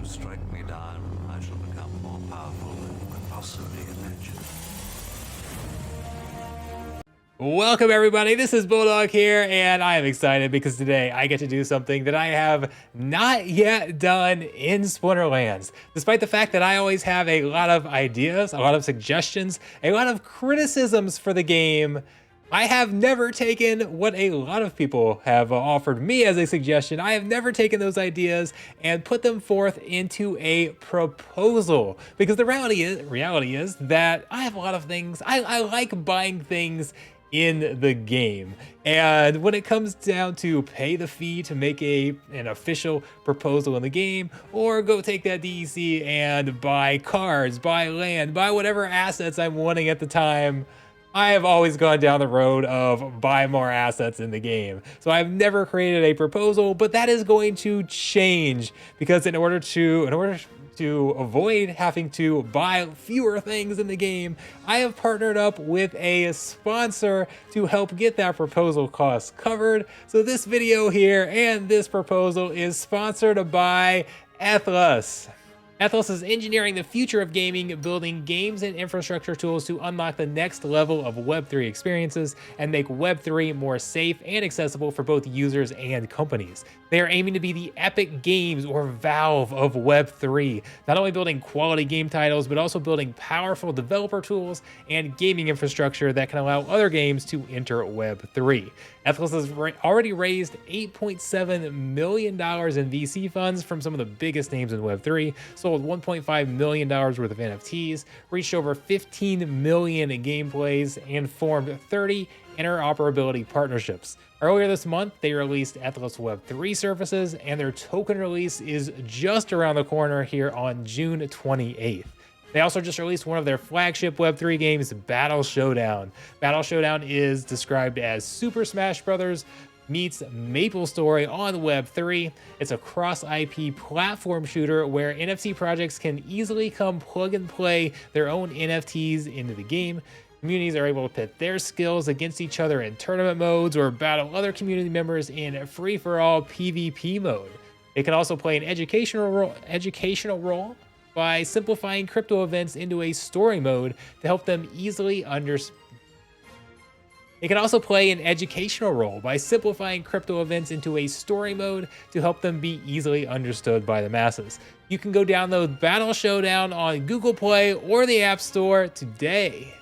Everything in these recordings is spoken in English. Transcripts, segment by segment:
you strike me down, I shall become more powerful than you could possibly imagine. Welcome everybody, this is Bulldog here, and I am excited because today I get to do something that I have not yet done in Splinterlands. Despite the fact that I always have a lot of ideas, a lot of suggestions, a lot of criticisms for the game, I have never taken what a lot of people have offered me as a suggestion. I have never taken those ideas and put them forth into a proposal, because the reality is that I have a lot of things. I like buying things in the game, and when it comes down to pay the fee to make an official proposal in the game, or go take that DEC and buy cards, buy land, buy whatever assets I'm wanting at the time, I have always gone down the road of buy more assets in the game. So I've never created a proposal, but that is going to change, because in order to avoid having to buy fewer things in the game, I have partnered up with a sponsor to help get that proposal cost covered. So this video here and this proposal is sponsored by Ethos. Ethos is engineering the future of gaming, building games and infrastructure tools to unlock the next level of Web3 experiences and make Web3 more safe and accessible for both users and companies. They are aiming to be the Epic Games, or Valve, of Web3, not only building quality game titles, but also building powerful developer tools and gaming infrastructure that can allow other games to enter Web3. Ethos has already raised $8.7 million in VC funds from some of the biggest names in Web3, sold $1.5 million worth of NFTs, reached over 15 million gameplays, and formed 30 interoperability partnerships. Earlier this month, they released Ethos Web3 services, and their token release is just around the corner here on June 28th. They also just released one of their flagship Web3 games, Battle Showdown. Battle Showdown is described as Super Smash Bros. Meets MapleStory on Web3. It's a cross-IP platform shooter where NFT projects can easily come plug and play their own NFTs into the game. Communities are able to pit their skills against each other in tournament modes, or battle other community members in free-for-all PvP mode. It can also play an educational role by simplifying crypto events into a story mode to help them easily understand. It can also play an educational role by simplifying crypto events into a story mode to help them be easily understood by the masses. You can go download Battle Showdown on Google Play or the App Store today.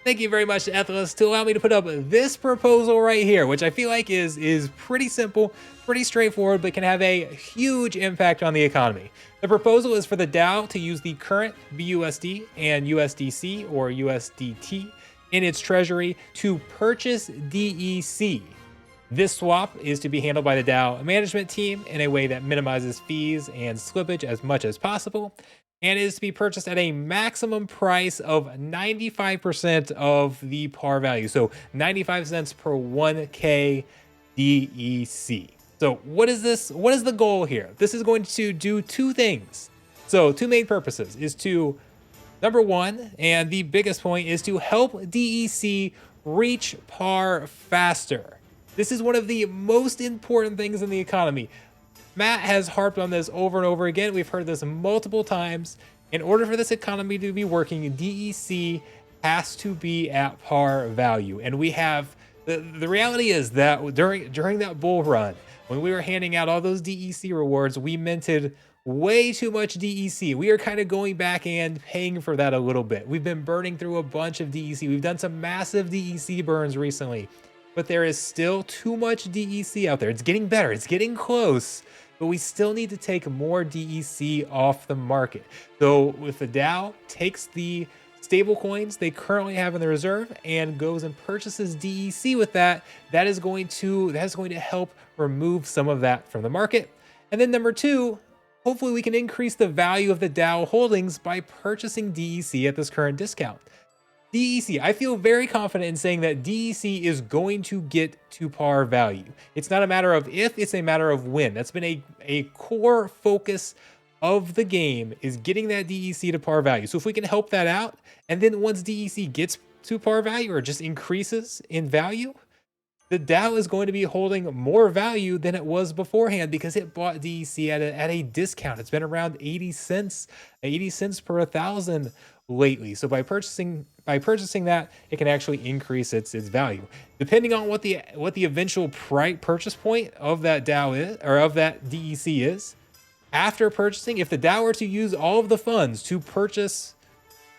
Thank you very much to Ethos to allow me to put up this proposal right here, which I feel like is pretty simple, pretty straightforward, but can have a huge impact on the economy. The proposal is for the DAO to use the current BUSD and USDC, or USDT, in its treasury to purchase DEC. This swap is to be handled by the DAO management team in a way that minimizes fees and slippage as much as possible, and is to be purchased at a maximum price of 95% of the par value. So 95 cents per 1K DEC. So what is this? What is the goal here? This is going to do two things. So two main purposes is to, number one, and the biggest point, is to help DEC reach par faster. This is one of the most important things in the economy. Matt has harped on this over and over again. We've heard this multiple times. In order for this economy to be working, DEC has to be at par value. And we have, the reality is that during that bull run, when we were handing out all those DEC rewards, we minted way too much DEC. We are kind of going back and paying for that a little bit. We've been burning through a bunch of DEC. We've done some massive DEC burns recently, but there is still too much DEC out there. It's getting better. It's getting close, but we still need to take more DEC off the market. So if the DAO takes the stable coins they currently have in the reserve and goes and purchases DEC with that, that is going to help remove some of that from the market. And then number two, hopefully we can increase the value of the DAO holdings by purchasing DEC at this current discount. DEC, I feel very confident in saying that DEC is going to get to par value. It's not a matter of if, it's a matter of when. That's been a core focus of the game, is getting that DEC to par value. So if we can help that out, and then once DEC gets to par value or just increases in value, the DAO is going to be holding more value than it was beforehand because it bought DEC at a discount. It's been around 80 cents per 1,000 lately. So by purchasing that, it can actually increase its value. Depending on what the eventual purchase point of that DAO is, or of that DEC is, after purchasing, if the DAO were to use all of the funds to purchase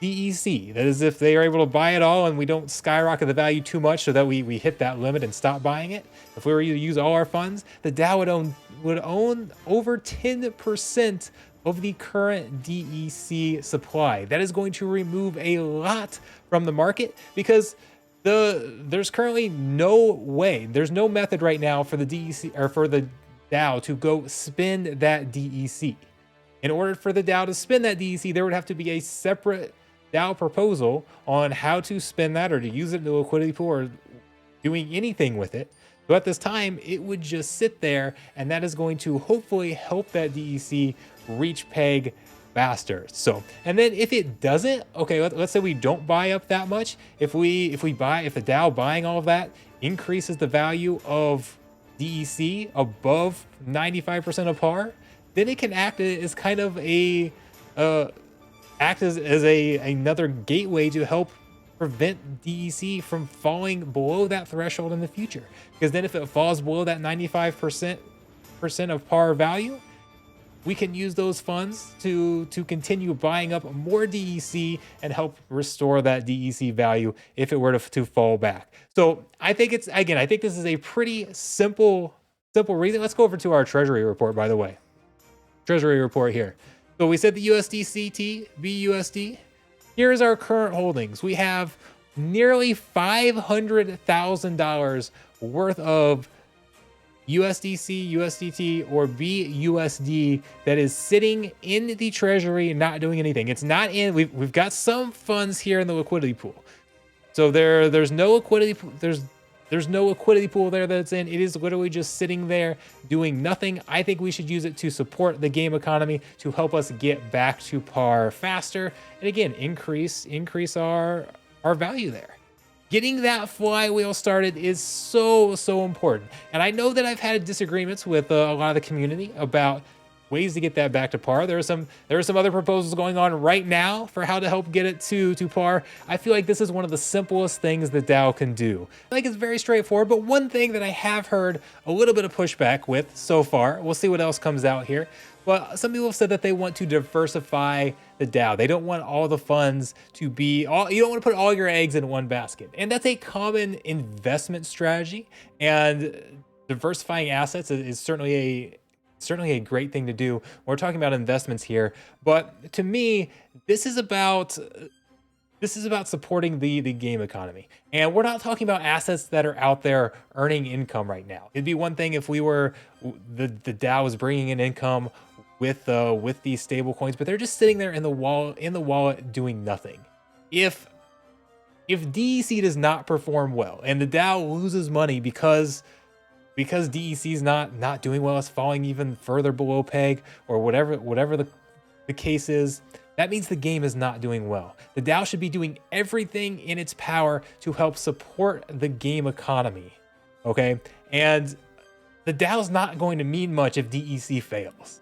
DEC, that is if they are able to buy it all and we don't skyrocket the value too much so that we hit that limit and stop buying it. If we were to use all our funds, the DAO would own over 10% of the current DEC supply. That is going to remove a lot from the market because there's currently no way, there's no method right now for the DEC or for the DAO to go spend that DEC. In order for the DAO to spend that DEC, there would have to be a separate DAO proposal on how to spend that or to use it in the liquidity pool or doing anything with it. So at this time, it would just sit there, and that is going to hopefully help that DEC reach peg faster. So, and then if it doesn't, okay, let's say we don't buy up that much. If the DAO buying all of that increases the value of DEC above 95% of par, then it can act as kind of another gateway to help prevent DEC from falling below that threshold in the future. Because then if it falls below that 95% of par value, we can use those funds to continue buying up more DEC and help restore that DEC value if it were to fall back. So I think this is a pretty simple reason. Let's go over to our treasury report, by the way. Treasury report here. So we said the USDCT, BUSD. Here's our current holdings. We have nearly $500,000 worth of USDC, USDT, or BUSD that is sitting in the treasury and not doing anything. It's not in. We've got some funds here in the liquidity pool. So there's no liquidity. There's no liquidity pool there that's in. It is literally just sitting there doing nothing. I think we should use it to support the game economy to help us get back to par faster. And again, increase our value there. Getting that flywheel started is so important. And I know that I've had disagreements with a lot of the community about ways to get that back to par. There are some other proposals going on right now for how to help get it to par. I feel like this is one of the simplest things the DAO can do. I think it's very straightforward, but one thing that I have heard a little bit of pushback with so far, we'll see what else comes out here. But some people have said that they want to diversify the DAO. They don't want all the funds to be you don't want to put all your eggs in one basket. And that's a common investment strategy. And diversifying assets is certainly a great thing to do. We're talking about investments here, but to me, this is about supporting the game economy. And we're not talking about assets that are out there earning income right now. It'd be one thing if the DAO was bringing in income with these stable coins, but they're just sitting there in the wallet doing nothing. If DEC does not perform well and the DAO loses money because DEC is not doing well, it's falling even further below peg or whatever the case is, that means the game is not doing well. The DAO should be doing everything in its power to help support the game economy, okay? And the DAO's not going to mean much if DEC fails,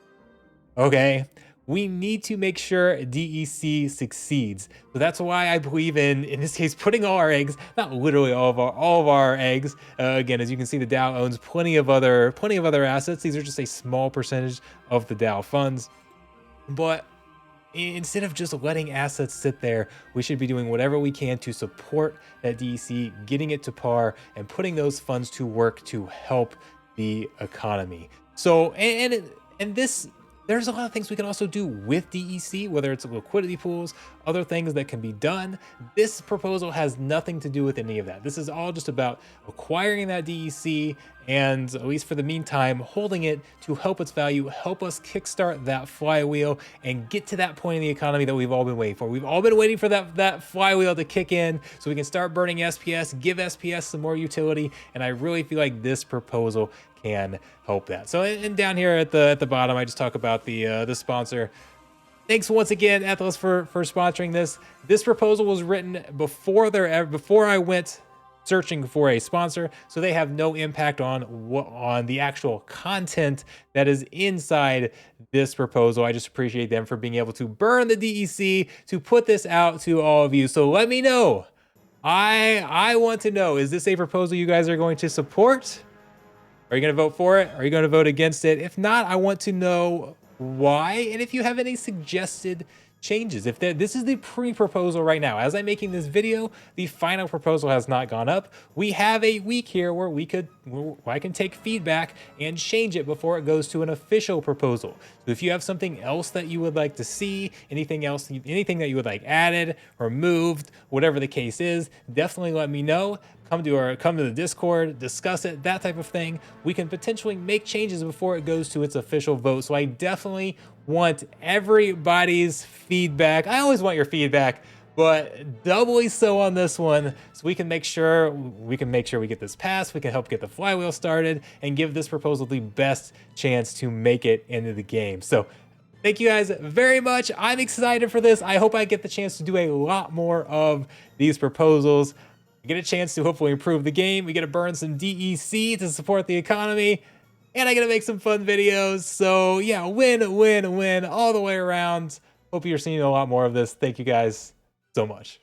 okay? We need to make sure DEC succeeds. So that's why I believe in this case, putting all our eggs, not literally all of our eggs. Again, as you can see, the DAO owns plenty of other assets. These are just a small percentage of the DAO funds. But instead of just letting assets sit there, we should be doing whatever we can to support that DEC, getting it to par, and putting those funds to work to help the economy. So, and this, there's a lot of things we can also do with DEC, whether it's liquidity pools, other things that can be done. This proposal has nothing to do with any of that. This is all just about acquiring that DEC and, at least for the meantime, holding it to help its value, help us kickstart that flywheel and get to that point in the economy that we've all been waiting for. We've all been waiting for that flywheel to kick in so we can start burning SPS, give SPS some more utility, and I really feel like this proposal can help that. So, and down here at the bottom, I just talk about the sponsor. Thanks once again, Ethos, for sponsoring this. This proposal was written before I went searching for a sponsor, so they have no impact on the actual content that is inside this proposal. I just appreciate them for being able to burn the DEC to put this out to all of you. So let me know. I want to know, is this a proposal you guys are going to support? Are you going to vote for it? Are you going to vote against it? If not, I want to know why, and if you have any suggested changes. If this is the pre-proposal right now, as I'm making this video, the final proposal has not gone up. We have a week here where I can take feedback and change it before it goes to an official proposal. So if you have something else that you would like to see, anything that you would like added or moved, whatever the case is, definitely let me know. Come to the Discord, discuss it, that type of thing. We can potentially make changes before it goes to its official vote. So I definitely want everybody's feedback. I always want your feedback, but doubly so on this one, so we can make sure we get this passed. We can help get the flywheel started and give this proposal the best chance to make it into the game. So thank you guys very much. I'm excited for this. I hope I get the chance to do a lot more of these proposals. We get a chance to hopefully improve the game. We get to burn some DEC to support the economy. And I get to make some fun videos. So yeah, win, win, win all the way around. Hope you're seeing a lot more of this. Thank you guys so much.